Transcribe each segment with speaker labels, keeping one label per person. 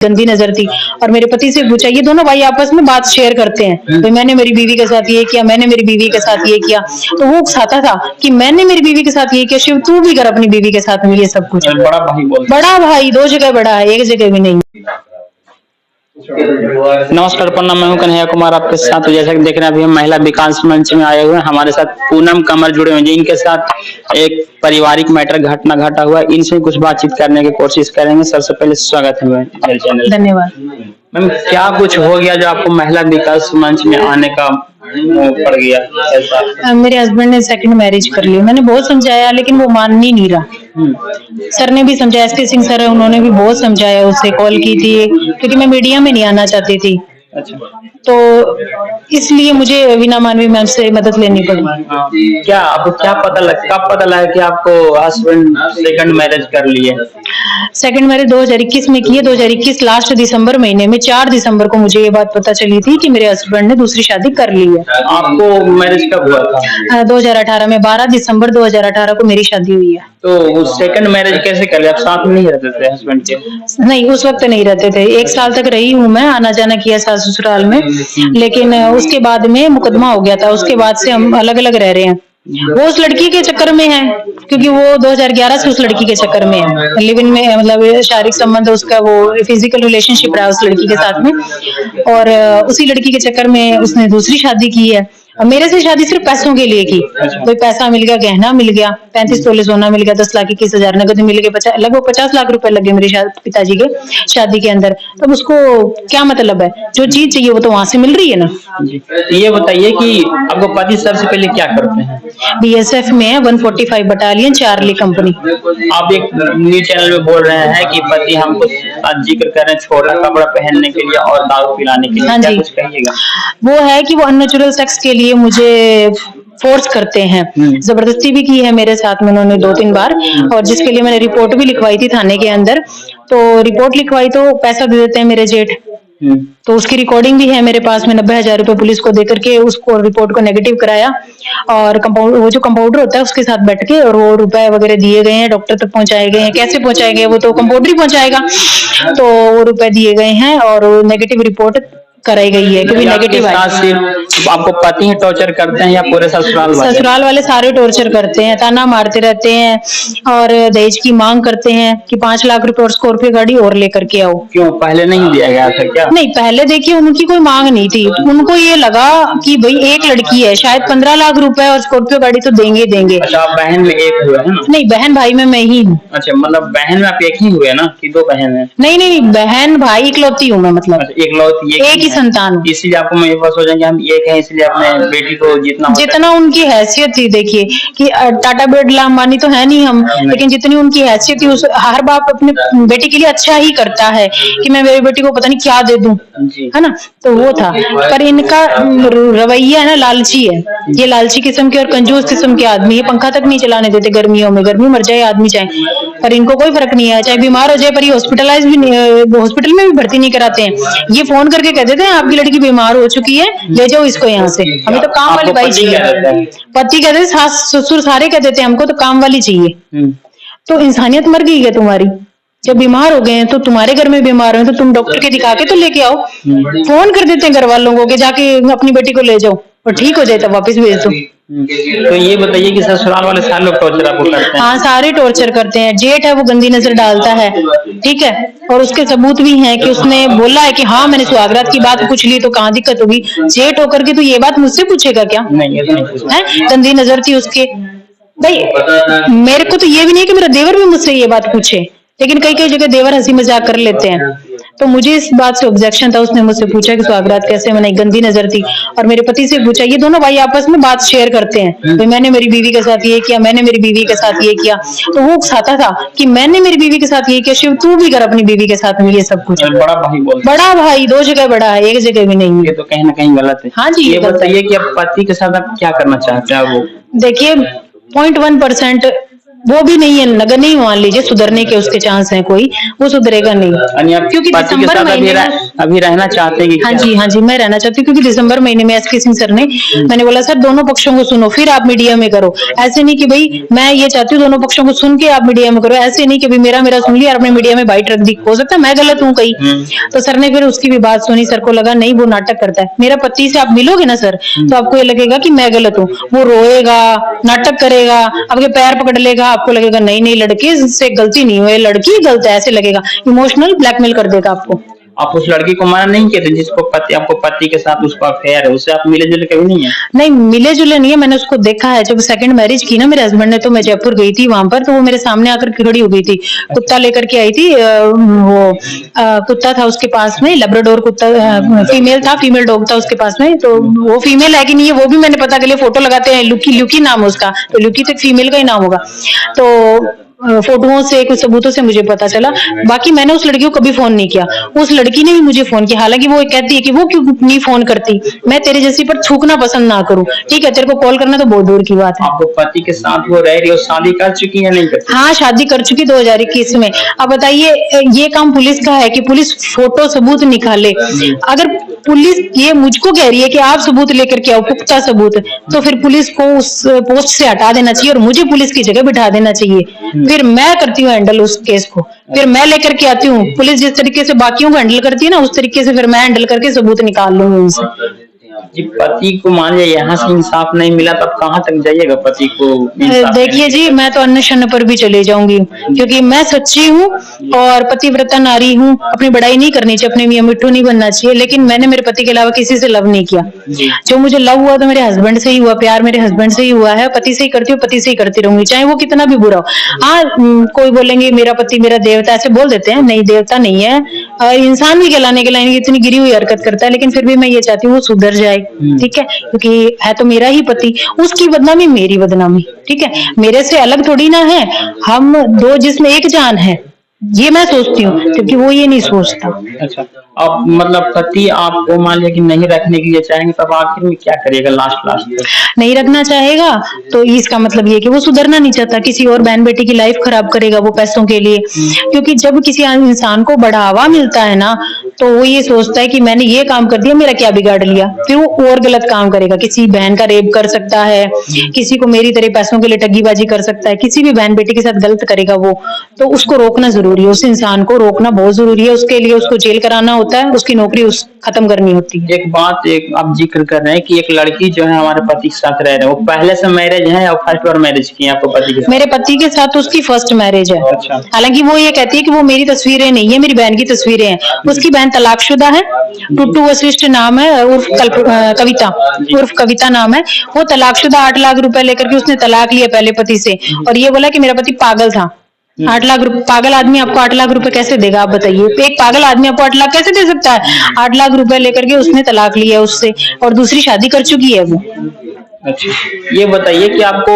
Speaker 1: गंदी नजर थी और मेरे पति से पूछा। ये दोनों भाई आपस में बात शेयर करते हैं, तो मैंने मेरी बीवी के साथ ये किया, मैंने मेरी बीवी के साथ ये किया। तो वो उकसाता था कि मैंने मेरी बीवी के साथ ये किया, शिव तू भी कर अपनी बीवी के साथ में ये सब कुछ। बड़ा भाई 2 जगह बड़ा है, एक जगह भी नहीं।
Speaker 2: नमस्कार, प्रणाम। मैं हूं कन्हैया कुमार आपके साथ। तो जैसा कि देख रहे हैं, अभी हम महिला विकास मंच में आए हुए हैं। हमारे साथ पूनम कमर जुड़े हुए हैं, इनके साथ एक पारिवारिक मैटर घटना घटा हुआ है। इनसे कुछ बातचीत करने की कोशिश करेंगे। सबसे पहले स्वागत है मेरे चैनल।
Speaker 1: धन्यवाद।
Speaker 2: मैम, क्या कुछ हो गया जो आपको महिला विकास मंच में आने का पड़ गया? ऐसा
Speaker 1: मेरे हस्बैंड ने सेकंड मैरिज कर ली। मैंने बहुत समझाया लेकिन वो मान ही नहीं रहा। सर ने भी समझाया, एसके सिंह सर है, उन्होंने भी बहुत समझाया, उससे कॉल की थी क्योंकि मैं मीडिया में नहीं आना चाहती थी।
Speaker 2: अच्छा,
Speaker 1: तो इसलिए मुझे वीना मानवी मैम से मदद लेनी पड़ी।
Speaker 2: क्या आपको कब पता लगा कि आपको हस्बैंड सेकंड मैरिज कर लिए?
Speaker 1: सेकंड मैरिज 2021 में की है। 2021 लास्ट दिसंबर महीने में 4 दिसंबर को मुझे ये बात पता चली थी कि मेरे हस्बैंड ने दूसरी शादी कर ली है।
Speaker 2: आपको मैरिज कब हुआ था?
Speaker 1: 2018 में 12 दिसंबर 2018 को मेरी शादी हुई है।
Speaker 2: तो वो सेकंड मैरिज कैसे कर लिया? आप साथ में नहीं रहते थे हस्बैंड के?
Speaker 1: नहीं, उस वक्त नहीं रहते थे। 1 साल तक रही हूँ मैं, आना जाना किया सास ससुराल में, लेकिन उसके बाद में मुकदमा हो गया था। उसके बाद से हम अलग अलग रह रहे हैं। वो उस लड़की के चक्कर में है क्योंकि वो 2011 से उस लड़की के चक्कर में है। लिव इन में मतलब शारीरिक संबंध उसका, वो फिजिकल रिलेशनशिप रहा उस लड़की के साथ में, और उसी लड़की के चक्कर में उसने दूसरी शादी की है। और मेरे से शादी सिर्फ पैसों के लिए की। कोई पैसा मिल गया, गहना मिल गया, 35 तोले सोना मिल गया, 10 लाख 21,000 नगद मिल गए, लगभग 50 लाख रुपए लगे मेरे पिताजी के शादी के अंदर। तब उसको क्या मतलब है? जो चीज चाहिए वो तो वहां से मिल रही है ना।
Speaker 2: ये बताइए कि आपको पति सबसे पहले क्या करते हैं?
Speaker 1: BSF में है, 145 बटालियन, चार्ली कंपनी।
Speaker 2: आप एक न्यूज चैनल में बोल रहे हैं कि पति हमको जिक्र कर रहे हैं छोटा कपड़ा पहनने के लिए और दारू पिलाने के लिए।
Speaker 1: हाँ जी,
Speaker 2: कुछ कहिएगा।
Speaker 1: वो है कि वो अननेचुरल सेक्स के लिए मुझे फोर्स करते हैं। जबरदस्ती भी की है मेरे साथ में उन्होंने 2-3 बार, और जिसके लिए मैंने रिपोर्ट भी लिखवाई थी थाने के अंदर। तो रिपोर्ट लिखवाई तो पैसा दे देते हैं मेरे जेठ, तो उसकी रिकॉर्डिंग भी है मेरे पास में। 90,000 रुपए पुलिस को देकर के उसको रिपोर्ट को नेगेटिव कराया, और वो जो कंपाउंडर होता है उसके साथ बैठ के, और वो रुपए वगैरह दिए गए हैं, डॉक्टर तक पहुंचाए गए हैं। कैसे पहुंचाए गए वो तो कंपाउंडर ही पहुंचाएगा। तो वो रुपए दिए गए हैं और नेगेटिव रिपोर्ट कराई गई है क्योंकि नेगेटिव है।
Speaker 2: आपको पति ही टॉर्चर करते हैं या पूरे ससुराल वाले? ससुराल
Speaker 1: वाले सारे टॉर्चर करते हैं, ताना मारते रहते हैं और दहेज की मांग करते हैं कि 5 लाख रुपए और स्कॉर्पियो गाड़ी और लेकर के आओ।
Speaker 2: क्यों, पहले नहीं दिया गया था क्या?
Speaker 1: नहीं, पहले देखिए उनकी कोई मांग नहीं थी। उनको ये लगा कि भाई एक लड़की है, शायद 15 लाख रुपए और स्कॉर्पियो गाड़ी तो देंगे।
Speaker 2: अच्छा, आप बहन में एक हुए हैं ना?
Speaker 1: नहीं, बहन भाई में मैं ही हूँ।
Speaker 2: अच्छा, मतलब बहन में आप एक ही हुए ना कि 2 बहन है?
Speaker 1: नहीं, बहन भाई इकलौती हूँ मैं, मतलब एक ही संतान।
Speaker 2: इसलिए आपको मैं बस हो जाएंगे हम एक है, इसलिए अपने बेटी को जितना
Speaker 1: उनकी हैसियत थी। देखिए कि टाटा बिरला अंबानी तो है नहीं हम, लेकिन जितनी उनकी हैसियत थी, उस हर बाप अपने बेटी के लिए अच्छा ही करता है कि मैं मेरी बेटी को पता नहीं क्या दे दूं, है ना। तो वो था, पर इनका रवैया है ना, लालची है। ये लालची किस्म के और कंजूस किस्म के आदमी। ये पंखा तक नहीं चलाने देते गर्मियों में, गर्मी मर जाए आदमी चाहे, पर इनको कोई फर्क नहीं है। चाहे बीमार हो जाए पर ये हॉस्पिटल में भी भर्ती नहीं कराते हैं। ये फोन करके कह देते हैं आपकी लड़की बीमार हो चुकी है, ले जाओ इसको यहाँ से, हमें तो काम वाली बाई चाहिए। पति कहते हैं, सास ससुर सारे कह देते हैं हमको तो काम वाली चाहिए। तो इंसानियत मर गई है तुम्हारी। जब बीमार हो गए हैं तो तुम्हारे घर में बीमार हो तो तुम डॉक्टर के दिखा के तो लेके आओ। फोन कर देते हैं घर वालों को कि जाके अपनी बेटी को ले जाओ और ठीक हो जाए तब वापस भेज दो।
Speaker 2: तो ये बताइए कि ससुराल वाले सारे लोग टॉर्चर आपको करते हैं?
Speaker 1: हाँ, सारे टॉर्चर करते हैं। जेठ है वो गंदी नजर डालता है, ठीक है, और उसके सबूत भी हैं कि उसने बोला है कि हाँ मैंने सुहागरात की बात पूछ ली, तो कहाँ दिक्कत होगी? जेठ होकर के तो ये बात मुझसे पूछेगा क्या?
Speaker 2: नहीं,
Speaker 1: है गंदी नजर थी उसके। भाई मेरे को तो ये भी नहीं है कि मेरा देवर भी मुझसे ये बात पूछे, लेकिन कई जगह देवर हंसी मजाक कर लेते हैं। तो मुझे इस बात से ऑब्जेक्शन था। उसने मुझसे पूछा कि सुहागरात कैसे मनाई, गंदी नजर थी, और मेरे पति से पूछा। ये दोनों भाई आपस में बात शेयर करते हैं, तो मैंने मेरी बीवी के साथ ये किया, मैंने मेरी बीवी के साथ ये किया। तो वो उकसाता था कि मैंने मेरी बीवी के साथ ये किया, शिव तू भी कर अपनी बीवी के साथ में ये सब कुछ। बड़ा भाई 2 जगह बड़ा है, एक जगह भी नहीं।
Speaker 2: ये तो कहीं ना कहीं गलत है।
Speaker 1: हाँ जी,
Speaker 2: ये बताइए कि आप पति के साथ आप क्या करना चाहते हैं? वो
Speaker 1: देखिए 0.1% वो भी नहीं है, नगर नहीं मान लीजिए, सुधरने के उसके चांस हैं कोई, वो सुधरेगा नहीं।
Speaker 2: यानी आप
Speaker 1: क्योंकि
Speaker 2: पति के
Speaker 1: दिसंबर
Speaker 2: साथ
Speaker 1: महीने में
Speaker 2: अभी रहना चाहते हैं कि
Speaker 1: हाँ
Speaker 2: क्या?
Speaker 1: जी, हाँ जी, मैं रहना चाहती हूँ, क्योंकि दिसंबर महीने में एसपी सिंह सर ने, मैंने बोला सर दोनों पक्षों को सुनो फिर आप मीडिया में करो। ऐसे नहीं कि भाई मैं ये चाहती हूँ दोनों पक्षों को सुन के आप मीडिया में करो, ऐसे नहीं कि भाई मेरा मेरा सुन लिया और अपने मीडिया में बाइट रख दी, हो सकता है मैं गलत हूँ कहीं। तो सर ने फिर उसकी भी बात सुनी, सर को लगा नहीं वो नाटक करता है। मेरा पति से आप मिलोगे ना सर, तो आपको ये लगेगा कि मैं गलत हूँ। वो रोएगा, नाटक करेगा, आपके पैर पकड़ लेगा, आपको लगेगा नहीं नहीं लड़के से गलती नहीं हुई, लड़की गलत है, ऐसे लगेगा। इमोशनल ब्लैकमेल कर देगा आपको।
Speaker 2: आप उस लड़की को मना नहीं किए थे जिसको आपको पति के साथ उसका अफेयर है, उससे आप मिले जुले कभी नहीं है?
Speaker 1: नहीं मिले जुले नहीं है, मैंने उसको देखा है। जब सेकंड मैरिज की ना मेरे हस्बैंड ने, तो मैं जयपुर गई थी वहां पर, तो वो मेरे सामने आकर खड़ी हो गई थी, कुत्ता लेकर के आई थी। कुत्ता था उसके पास में, लेब्राडोर कुत्ता, फीमेल था, फीमेल डॉग था उसके पास में। तो वो फीमेल है कि नहीं है वो भी मैंने पता कर लिया, फोटो लगाते हैं, लुकी, ल्यूकी नाम है उसका, तो ल्यूकी तो फीमेल का ही नाम होगा। तो फोटोओं से, कुछ सबूतों से मुझे पता चला। बाकी मैंने उस लड़की को कभी फोन नहीं किया, उस लड़की ने भी मुझे फोन किया। हालांकि वो कहती है कि वो क्यों नहीं फोन करती, मैं तेरे जैसी पर थूकना पसंद ना करूं, ठीक है, तेरे को कॉल करना तो बहुत दूर की बात है।
Speaker 2: आपको पति के साथ वो रह रही है, शादी कर चुकी है नहीं कर चुकी?
Speaker 1: हाँ शादी कर चुकी 2021 में। अब बताइए ये काम पुलिस का है कि पुलिस फोटो सबूत निकाले। अगर पुलिस ये मुझको कह रही है कि आप सबूत लेकर के आओ, पुख्ता सबूत, तो फिर पुलिस को उस पोस्ट से हटा देना चाहिए और मुझे पुलिस की जगह बिठा देना चाहिए। फिर मैं करती हूँ हैंडल उस केस को, फिर मैं लेकर के आती हूँ। पुलिस जिस तरीके से बाकियों को हैंडल करती है ना, उस तरीके से फिर मैं हैंडल करके सबूत निकाल लूंगी उनसे।
Speaker 2: जी, पति को मान लिया यहाँ से इंसाफ नहीं मिला, तब कहाँ तक जाइएगा पति को इंसाफ?
Speaker 1: देखिए जी, मैं तो अन्वेषण पर भी चली जाऊंगी, क्योंकि मैं सच्ची हूँ और पतिव्रता नारी हूँ। अपनी बड़ाई नहीं करनी चाहिए, अपने मियां मिट्टू नहीं बनना चाहिए, लेकिन मैंने मेरे पति के अलावा किसी से लव नहीं किया। जो मुझे लव हुआ तो मेरे हस्बैंड से ही हुआ, प्यार मेरे हस्बैंड से ही हुआ है। पति से ही करती हूँ, पति से ही करती रहूंगी, चाहे वो कितना भी बुरा हो। हाँ कोई बोलेंगे मेरा पति मेरा देवता, ऐसे बोल देते हैं, नहीं देवता नहीं है, इंसान भी कहलाने के लायक इतनी गिरी हुई हरकत करता है, लेकिन फिर भी मैं ये चाहती हूँ वो सुधर जाए, ठीक है, क्योंकि है तो मेरा ही पति, उसकी बदनामी मेरी बदनामी, ठीक है, मेरे से अलग थोड़ी ना है, हम दो जिसमें एक जान है, ये मैं सोचती हूँ, क्योंकि वो ये नहीं सोचता।
Speaker 2: अच्छा, अब मतलब पति आपको मान लिया कि नहीं रखने के लिए चाहेंगे, तब आखिर में क्या करिएगा? लास्ट
Speaker 1: नहीं रखना चाहेगा तो इसका मतलब ये कि वो सुधरना नहीं चाहता, किसी और बहन बेटी की लाइफ खराब करेगा वो पैसों के लिए। क्योंकि जब किसी इंसान को बढ़ावा मिलता है ना, तो वो ये सोचता है कि मैंने ये काम कर दिया, मेरा क्या बिगाड़ लिया, फिर वो और गलत काम करेगा। किसी बहन का रेप कर सकता है, किसी को मेरी तरह पैसों के लिए ठगीबाजी कर सकता है, किसी भी बहन बेटी के साथ गलत करेगा वो, तो उसको रोकना जरूरी है, उस इंसान को रोकना बहुत जरूरी है। उसके लिए उसको जेल कराना होता है, उसकी नौकरी खत्म करनी होती है।
Speaker 2: एक बात आप जिक्र कर रहे हैं कि एक लड़की जो है हमारे पति के साथ रह रहे हैं, वो पहले से मैरिज है या फर्स्ट बार मैरिज की है आपको पति के साथ?
Speaker 1: मेरे पति के साथ उसकी फर्स्ट मैरिज है।
Speaker 2: अच्छा।
Speaker 1: हालांकि वो ये कहती है कि वो मेरी तस्वीरें नहीं है, मेरी बहन की तस्वीरें हैं। उसकी बहन तलाकशुदा है, टुट्टू वशिष्ठ नाम है, उर्फ कविता नाम है। वो तलाकशुदा, 8 लाख रुपए लेकर के उसने तलाक लिया पहले पति से, और ये बोला कि मेरा पति पागल था। 8 लाख रुपए, पागल आदमी आपको 8 लाख रुपए कैसे देगा आप बताइए? एक पागल आदमी आपको 8 लाख कैसे दे सकता है? 8 लाख रुपए लेकर के उसने तलाक लिया उससे, और दूसरी शादी कर चुकी है वो।
Speaker 2: अच्छा, ये बताइए कि आपको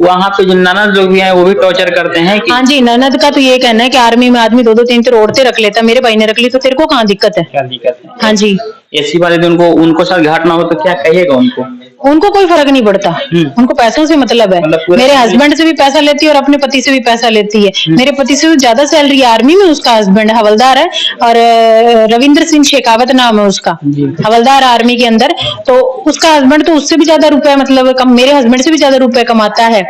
Speaker 2: वहाँ पे जो ननद लोग भी हैं वो भी टॉर्चर करते हैं कि?
Speaker 1: हाँ जी, ननद का तो ये कहना है कि आर्मी में आदमी 2-2 3-3 औरतें रख लेता है, मेरे भाई ने रख ली तो तेरे को कहाँ दिक्कत है?
Speaker 2: क्या दिक्कत है?
Speaker 1: हाँ जी,
Speaker 2: ऐसी बात है, उनको साथ घाटना हो तो क्या कहिएगा उनको?
Speaker 1: उनको कोई फर्क नहीं पड़ता, उनको पैसों से मतलब है। मेरे हस्बैंड से भी पैसा लेती है और अपने पति से भी पैसा लेती है। मेरे पति से ज्यादा सैलरी आर्मी में, उसका हस्बैंड हवलदार है, और रविंद्र सिंह शेखावत नाम है उसका, हवलदार आर्मी के अंदर। तो उसका हस्बैंड तो उससे भी ज्यादा रुपए, मतलब कम, मेरे हस्बैंड से भी ज्यादा रुपए कमाता है।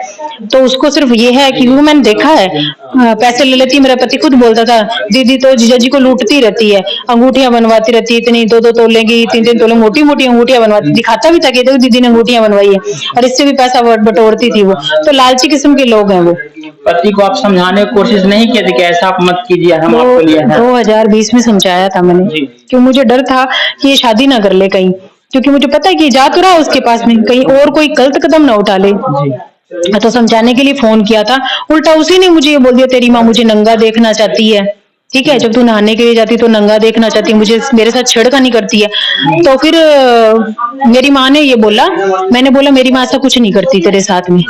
Speaker 1: तो उसको सिर्फ ये है कि वो मैंने देखा है, पैसे ले लेती है। मेरा पति खुद बोलता था, दीदी तो जीजा जी को लूटती रहती है, अंगूठियां बनवाती रहती है, इतनी 2-2 तोले की, 3-3 तोले मोटी मोटी अंगूठियां बनवाती, दिखाता भी था कि देखो दीदी ने अंगूठियां बनवाई है, और इससे भी पैसा बटोरती थी वो। तो लालची किस्म के लोग हैं वो।
Speaker 2: पति को आप समझाने की कोशिश नहीं किए थे कि ऐसा आप मत कीजिए, हम आपको लिए हैं?
Speaker 1: 2020 में समझाया था मैंने, क्यों मुझे डर था कि ये शादी ना कर ले कहीं, क्योंकि मुझे पता है कि जा तो रहा है उसके पास में, कहीं और कोई गलत कदम ना उठा ले। तो समझाने के लिए फोन किया था, उल्टा उसी ने मुझे ये बोल दिया तेरी माँ मुझे नंगा देखना चाहती है। ठीक है, जब तू नहाने के लिए जाती तो नंगा देखना चाहती है, मुझे मेरे साथ छेड़खानी करती है। तो फिर मेरी माँ ने ये बोला, मैंने बोला मेरी माँ ऐसा कुछ नहीं करती तेरे साथ में।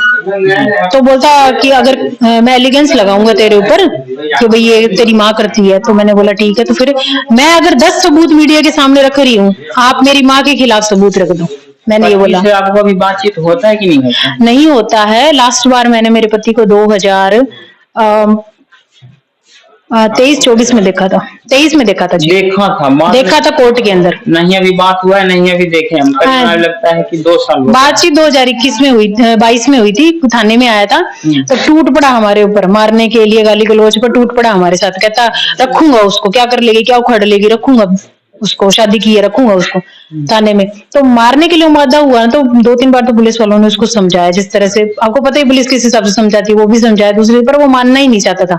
Speaker 1: तो बोलता कि अगर मैं एलिगेंस लगाऊंगा तेरे ऊपर कि भाई ये तेरी माँ करती है, तो मैंने बोला ठीक है। तो फिर मैं अगर 10 सबूत मीडिया के सामने रख रही हूँ, आप मेरी माँ के खिलाफ सबूत रख दो, मैंने ये बोला।
Speaker 2: से आपको अभी बातचीत होता है कि नहीं होता?
Speaker 1: नहीं होता है। लास्ट बार मैंने मेरे पति को 2023-24 में देखा था, 23 में देखा था जी। देखा था कोर्ट के अंदर।
Speaker 2: नहीं अभी बात हुआ है, नहीं अभी देखे हम।
Speaker 1: हाँ।
Speaker 2: लगता है कि 2 साल
Speaker 1: बातचीत 2021 में हुई, 22 में हुई थी, थाने में आया था तो टूट पड़ा हमारे ऊपर, मारने के लिए गाली गलौज पर टूट पड़ा हमारे साथ। कहता रखूंगा उसको, क्या कर लेगी, क्या उखाड़ लेगी, रखूंगा उसको, शादी की है रखूंगा उसको थाने में। तो मारने के लिए मादा हुआ ना, तो 2-3 बार तो पुलिस वालों ने उसको समझाया, जिस तरह से आपको पता ही पुलिस किस हिसाब से समझाती है, वो भी समझाया दूसरी, पर वो मानना ही नहीं चाहता था।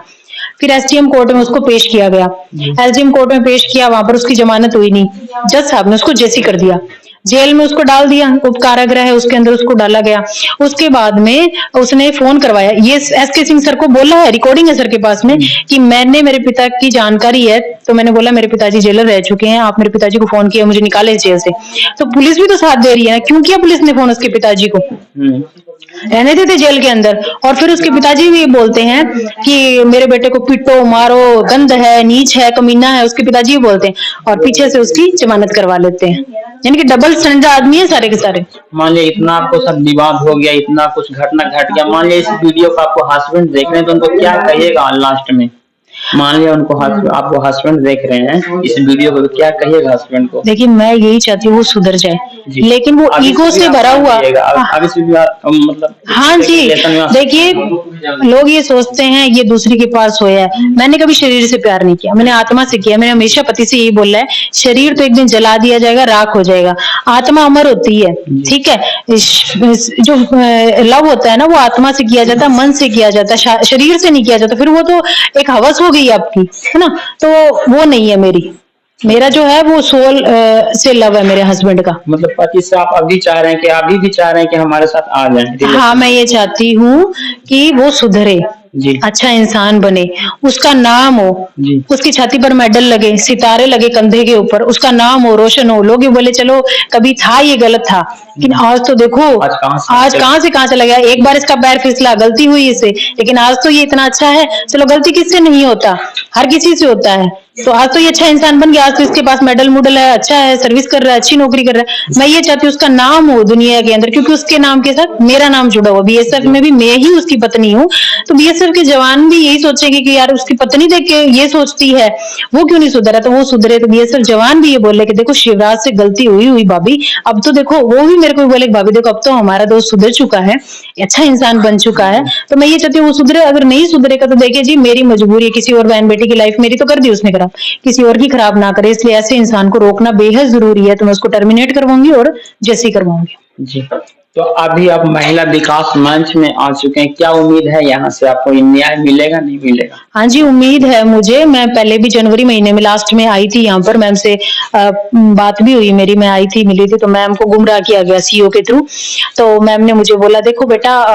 Speaker 1: फिर एसडीएम कोर्ट में उसको पेश किया गया। एसडीएम कोर्ट में पेश किया, वहां पर उसकी जमानत हुई नहीं। जज साहब ने उसको जेसी कर दिया, जेल में उसको डाल दिया, उप कारागृह है उसके अंदर उसको डाला गया। उसके बाद में उसने फोन करवाया, ये एसके सिंह सर को बोला है, रिकॉर्डिंग है सर के पास में, कि मैंने, मेरे पिता की जानकारी है, तो मैंने बोला मेरे पिताजी जेलर रह चुके हैं, आप मेरे पिताजी को फोन किया, मुझे निकाले जेल से। तो पुलिस भी तो साथ दे रही है, क्यों किया पुलिस ने फोन उसके पिताजी को? रहने देते जेल के अंदर। और फिर उसके पिताजी भी बोलते हैं कि मेरे बेटे को पीटो मारो, गंद है, नीच है, कमीना है, उसके पिताजी भी बोलते हैं, और पीछे से उसकी जमानत करवा लेते हैं। यानी कि डबल स्टैंडर्ड आदमी है सारे के सारे।
Speaker 2: मान लिया इतना आपको सब विवाद हो गया, इतना कुछ घटना घट गया, मान लिया इस वीडियो को आपको हस्बैंड देख रहे हैं, तो उनको क्या कहिएगा लास्ट में? मान लिया उनको आपको हस्बैंड देख रहे हैं इस वीडियो को, तो क्या कहिएगा हस्बैंड को?
Speaker 1: देखिए मैं यही चाहती हूँ वो सुधर जाए, लेकिन वो ईगो से भरा हुआ,
Speaker 2: मतलब
Speaker 1: हाँ जी। देखिए लोग ये सोचते हैं ये दूसरी के पास सोया है, मैंने कभी शरीर से प्यार नहीं किया, मैंने आत्मा से किया। मैंने हमेशा पति से यही बोला है, शरीर तो एक दिन जला दिया जाएगा, राख हो जाएगा, आत्मा अमर होती है, ठीक है। जो लव होता है ना, वो आत्मा से किया जाता है, मन से किया जाता है, शरीर से नहीं किया जाता। फिर वो तो एक हवस हो गई आपकी, है ना, तो वो नहीं है मेरी। मेरा जो है वो सोल से लव है मेरे हस्बैंड का।
Speaker 2: मतलब पति से आप अभी चाह रहे हैं कि अभी भी चाह रहे हैं कि हमारे साथ आ जाए?
Speaker 1: हाँ, मैं ये चाहती हूँ कि वो सुधरे जी, अच्छा इंसान बने, उसका नाम हो जी, उसकी छाती पर मेडल लगे, सितारे लगे कंधे के ऊपर, उसका नाम हो, रोशन हो, लोग ये बोले चलो कभी था ये गलत था, लेकिन आज तो देखो आज कहाँ से कहाँ चला गया। एक बार इसका पैर फिसला, गलती हुई इससे, लेकिन आज तो ये इतना अच्छा है। चलो गलती किससे नहीं होता, हर किसी से होता है। तो आज तो ये अच्छा इंसान बन गया, आज तो इसके पास मेडल मुडल है, अच्छा है, सर्विस कर रहा है, अच्छी नौकरी कर रहा है। मैं ये चाहती हूँ उसका नाम हो दुनिया के अंदर, क्योंकि उसके नाम के साथ मेरा नाम जुड़ा हुआ। बीएसएफ में भी मैं ही उसकी पत्नी हूँ, तो बीएसएफ के जवान भी यही सोचेंगे कि यार उसकी पत्नी देख के ये सोचती है, वो क्यों नहीं सुधरा, तो वो सुधरे। तो बीएसएफ जवान भी ये बोले कि देखो शिवराज से गलती हुई भाभी, अब तो देखो, वो भी मेरे को बोले भाभी देखो अब तो हमारा दोस्त सुधर चुका है, अच्छा इंसान बन चुका है। तो मैं ये चाहती हूँ वो सुधरे। अगर नहीं सुधरेगा तो देखिए जी मेरी मजबूरी है, किसी और बहन बेटी की लाइफ मेरी तो कर दी उसने खराब, किसी और की खराब ना करे, इसलिए ऐसे इंसान को रोकना बेहद जरूरी है। तो मैं उसको टर्मिनेट करवाऊंगी और जैसी करवाऊंगी
Speaker 2: जी। तो अभी आप महिला विकास मंच में आ चुके हैं, क्या उम्मीद है यहाँ से आपको न्याय मिलेगा नहीं मिलेगा?
Speaker 1: हाँ जी, उम्मीद है मुझे। मैं पहले भी जनवरी महीने में लास्ट में आई थी यहाँ पर, मैम से बात भी हुई मेरी, मैं आई थी, मिली थी, तो मैम को गुमराह किया गया सीईओ के थ्रू। तो मैम ने मुझे बोला देखो बेटा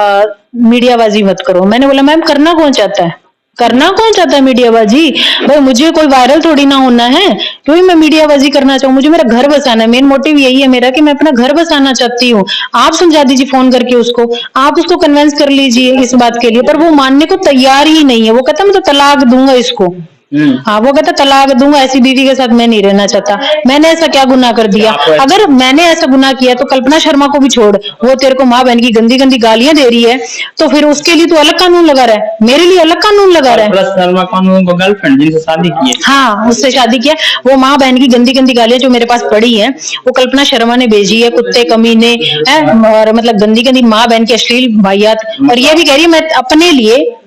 Speaker 1: मीडियाबाजी मत करो। मैंने बोला मैम करना कौन चाहता है, करना कौन चाहता है मीडियाबाजी? भाई मुझे कोई वायरल थोड़ी ना होना है, क्यों मैं मीडियाबाजी करना चाहूँ? मुझे मेरा घर बसाना है, मेन मोटिव यही है मेरा कि मैं अपना घर बसाना चाहती हूँ। आप समझा दीजिए फोन करके उसको, आप उसको कन्विंस कर लीजिए इस बात के लिए, पर वो मानने को तैयार ही नहीं है। वो कहता मैं तो तलाक दूंगा इसको, हाँ वो कहता तलाक दूंगा, ऐसी बीवी के साथ मैं नहीं रहना चाहता। मैंने ऐसा क्या गुनाह कर दिया? अगर मैंने ऐसा गुनाह किया तो कल्पना शर्मा को भी छोड़, वो तेरे को माँ बहन की गंदी गंदी गालियां दे रही है, तो फिर उसके लिए तो अलग कानून लगा रहा है, मेरे लिए अलग कानून लगा रहा है।
Speaker 2: शर्मा कानून को गर्लफ्रेंड जिनसे शादी की है,
Speaker 1: हाँ उससे शादी किया, वो माँ बहन की गंदी गंदी गालियां जो मेरे पास पड़ी है वो कल्पना शर्मा ने भेजी है, कुत्ते कमीने है, और मतलब गंदी गंदी माँ बहन की अश्लील वाहियात। और ये भी कह रही है मैं अपने लिए,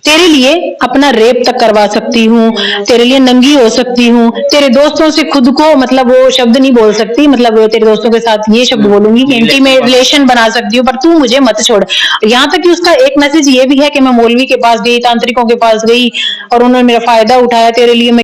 Speaker 1: तेरे लिए अपना रेप तक करवा सकती हूँ, तेरे लिए नंगी हो सकती हूँ, तेरे दोस्तों से खुद को, मतलब वो शब्द नहीं बोल सकती, मतलब तेरे दोस्तों के साथ ये शब्द बोलूंगी कि इंटीमेट रिलेशन बना सकती हूँ, पर तू मुझे मत छोड़। यहाँ तक कि उसका एक मैसेज ये भी है कि मैं मौलवी के पास गई, तांत्रिकों के पास गई और उन्होंने मेरा फायदा उठाया, तेरे लिए मैं